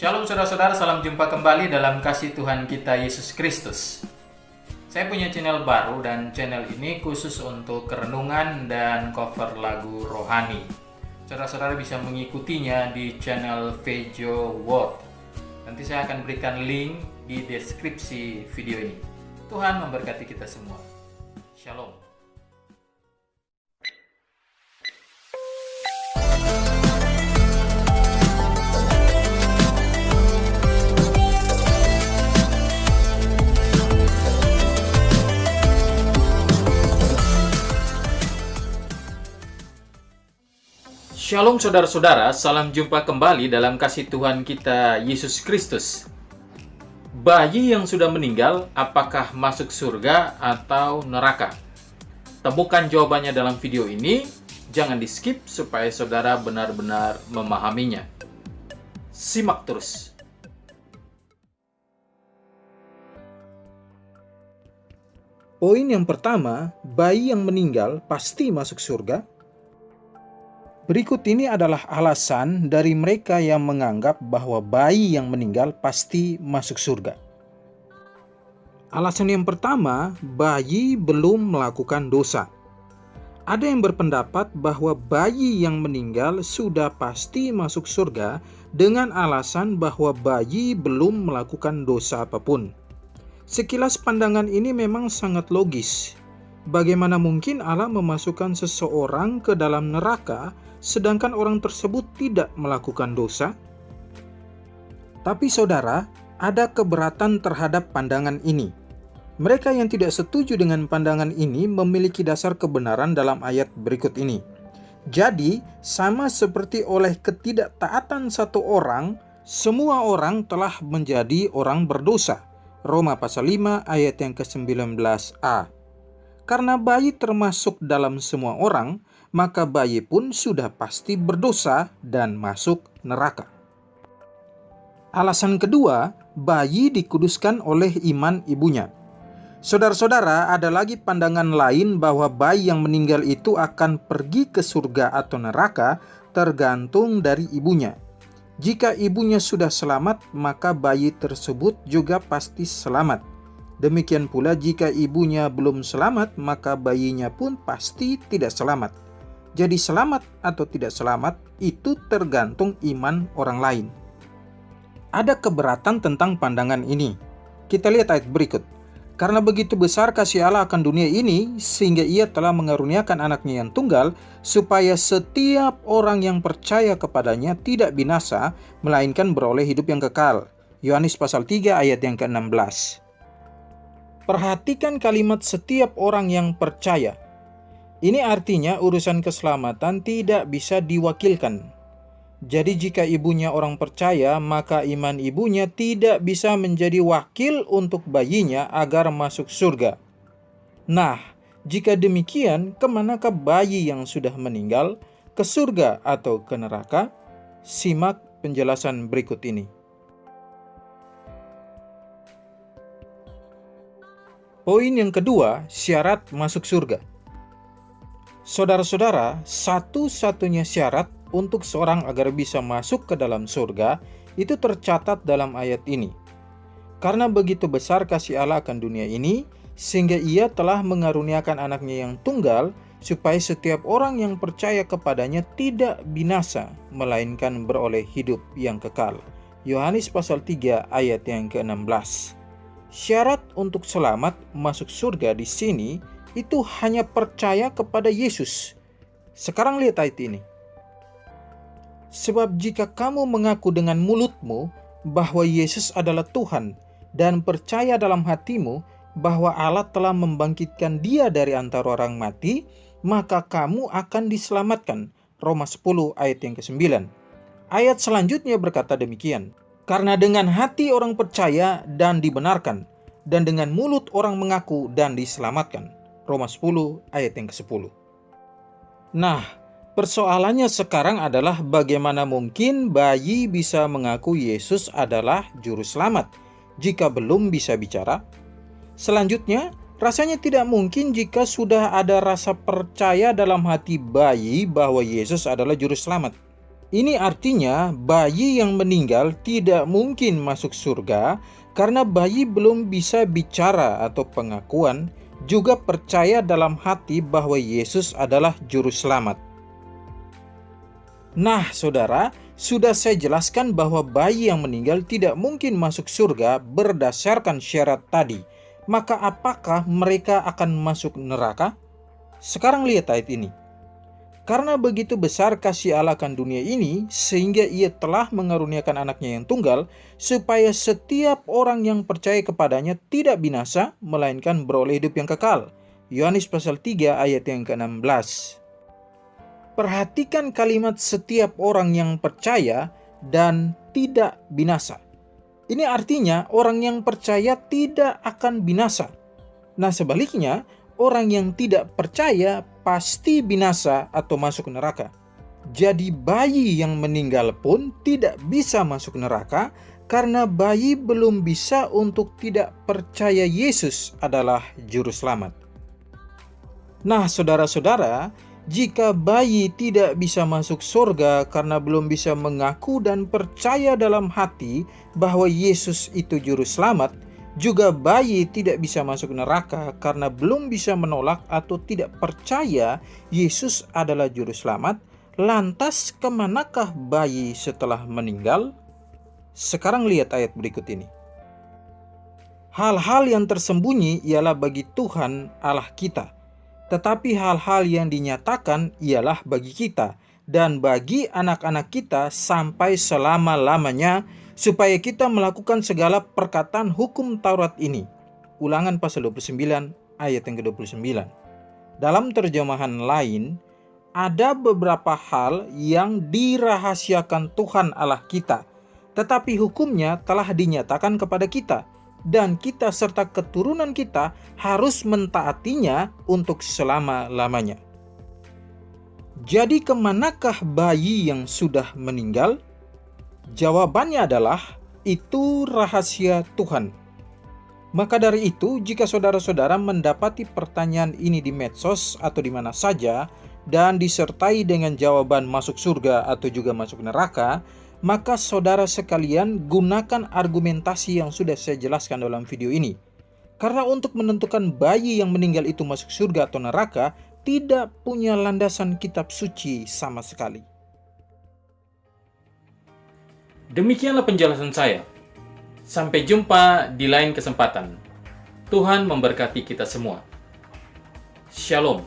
Shalom saudara-saudara, salam jumpa kembali dalam kasih Tuhan kita Yesus Kristus. Saya punya channel baru dan channel ini khusus untuk renungan dan cover lagu rohani. Saudara-saudara bisa mengikutinya di channel Vejo World. Nanti saya akan berikan link di deskripsi video ini. Tuhan memberkati kita semua. Shalom. Shalom saudara-saudara, salam jumpa kembali dalam kasih Tuhan kita Yesus Kristus. Bayi yang sudah meninggal, apakah masuk surga atau neraka? Temukan jawabannya dalam video ini, jangan di skip supaya saudara benar-benar memahaminya. Simak terus. Poin yang pertama, bayi yang meninggal pasti masuk surga. Berikut ini adalah alasan dari mereka yang menganggap bahwa bayi yang meninggal pasti masuk surga. Alasan yang pertama, bayi belum melakukan dosa. Ada yang berpendapat bahwa bayi yang meninggal sudah pasti masuk surga dengan alasan bahwa bayi belum melakukan dosa apapun. Sekilas pandangan ini memang sangat logis. Bagaimana mungkin Allah memasukkan seseorang ke dalam neraka sedangkan orang tersebut tidak melakukan dosa? Tapi saudara, ada keberatan terhadap pandangan ini. Mereka yang tidak setuju dengan pandangan ini memiliki dasar kebenaran dalam ayat berikut ini. Jadi, sama seperti oleh ketidaktaatan satu orang, semua orang telah menjadi orang berdosa. Roma pasal 5 ayat yang ke-19a. Karena bayi termasuk dalam semua orang, maka bayi pun sudah pasti berdosa dan masuk neraka. Alasan kedua, bayi dikuduskan oleh iman ibunya. Saudara-saudara, ada lagi pandangan lain bahwa bayi yang meninggal itu akan pergi ke surga atau neraka tergantung dari ibunya. Jika ibunya sudah selamat, maka bayi tersebut juga pasti selamat. Demikian pula jika ibunya belum selamat, maka bayinya pun pasti tidak selamat. Jadi selamat atau tidak selamat itu tergantung iman orang lain. Ada keberatan tentang pandangan ini. Kita lihat ayat berikut. Karena begitu besar kasih Allah akan dunia ini, sehingga ia telah mengaruniakan anaknya yang tunggal, supaya setiap orang yang percaya kepadanya tidak binasa, melainkan beroleh hidup yang kekal. Yohanes pasal 3 ayat yang ke-16. Perhatikan kalimat setiap orang yang percaya. Ini artinya urusan keselamatan tidak bisa diwakilkan. Jadi jika ibunya orang percaya, maka iman ibunya tidak bisa menjadi wakil untuk bayinya agar masuk surga. Nah, jika demikian, kemanakah bayi yang sudah meninggal? Ke surga atau ke neraka? Simak penjelasan berikut ini. Poin yang kedua, syarat masuk surga. Saudara-saudara, satu-satunya syarat untuk seorang agar bisa masuk ke dalam surga itu tercatat dalam ayat ini. Karena begitu besar kasih Allah akan dunia ini, sehingga ia telah mengaruniakan anaknya yang tunggal, supaya setiap orang yang percaya kepadanya tidak binasa, melainkan beroleh hidup yang kekal. Yohanes pasal 3 ayat yang ke-16. Syarat untuk selamat masuk surga di sini itu hanya percaya kepada Yesus. Sekarang lihat ayat ini. Sebab jika kamu mengaku dengan mulutmu bahwa Yesus adalah Tuhan dan percaya dalam hatimu bahwa Allah telah membangkitkan Dia dari antara orang mati, maka kamu akan diselamatkan. Roma 10 ayat yang ke-9. Ayat selanjutnya berkata demikian. Karena dengan hati orang percaya dan dibenarkan, dan dengan mulut orang mengaku dan diselamatkan. Roma 10 ayat yang ke-10. Nah, persoalannya sekarang adalah bagaimana mungkin bayi bisa mengaku Yesus adalah juru selamat jika belum bisa bicara? Selanjutnya, rasanya tidak mungkin jika sudah ada rasa percaya dalam hati bayi bahwa Yesus adalah juru selamat. Ini artinya bayi yang meninggal tidak mungkin masuk surga karena bayi belum bisa bicara atau pengakuan, juga percaya dalam hati bahwa Yesus adalah juru selamat. Nah, saudara, sudah saya jelaskan bahwa bayi yang meninggal tidak mungkin masuk surga berdasarkan syarat tadi. Maka apakah mereka akan masuk neraka? Sekarang lihat ayat ini. Karena begitu besar kasih Allah akan dunia ini, sehingga Ia telah mengaruniakan anaknya yang tunggal, supaya setiap orang yang percaya kepadanya tidak binasa, melainkan beroleh hidup yang kekal. Yohanes pasal 3 ayat yang ke-16. Perhatikan kalimat setiap orang yang percaya dan tidak binasa. Ini artinya orang yang percaya tidak akan binasa. Nah, sebaliknya, orang yang tidak percaya pasti binasa atau masuk neraka. Jadi bayi yang meninggal pun tidak bisa masuk neraka karena bayi belum bisa untuk tidak percaya Yesus adalah juru selamat. Nah, saudara-saudara, jika bayi tidak bisa masuk surga karena belum bisa mengaku dan percaya dalam hati bahwa Yesus itu juru selamat, juga bayi tidak bisa masuk neraka karena belum bisa menolak atau tidak percaya Yesus adalah juru selamat. Lantas kemanakah bayi setelah meninggal? Sekarang lihat ayat berikut ini. Hal-hal yang tersembunyi ialah bagi Tuhan Allah kita, tetapi hal-hal yang dinyatakan ialah bagi kita dan bagi anak-anak kita sampai selama-lamanya, supaya kita melakukan segala perkataan hukum Taurat ini. Ulangan pasal 29 ayat yang ke-29. Dalam terjemahan lain, ada beberapa hal yang dirahasiakan Tuhan Allah kita, tetapi hukumnya telah dinyatakan kepada kita, dan kita serta keturunan kita harus mentaatinya untuk selama-lamanya. Jadi kemanakah bayi yang sudah meninggal? Jawabannya adalah, itu rahasia Tuhan. Maka dari itu, jika saudara-saudara mendapati pertanyaan ini di medsos atau di mana saja, dan disertai dengan jawaban masuk surga atau juga masuk neraka, maka saudara sekalian gunakan argumentasi yang sudah saya jelaskan dalam video ini. Karena untuk menentukan bayi yang meninggal itu masuk surga atau neraka, tidak punya landasan kitab suci sama sekali. Demikianlah penjelasan saya. Sampai jumpa di lain kesempatan. Tuhan memberkati kita semua. Shalom.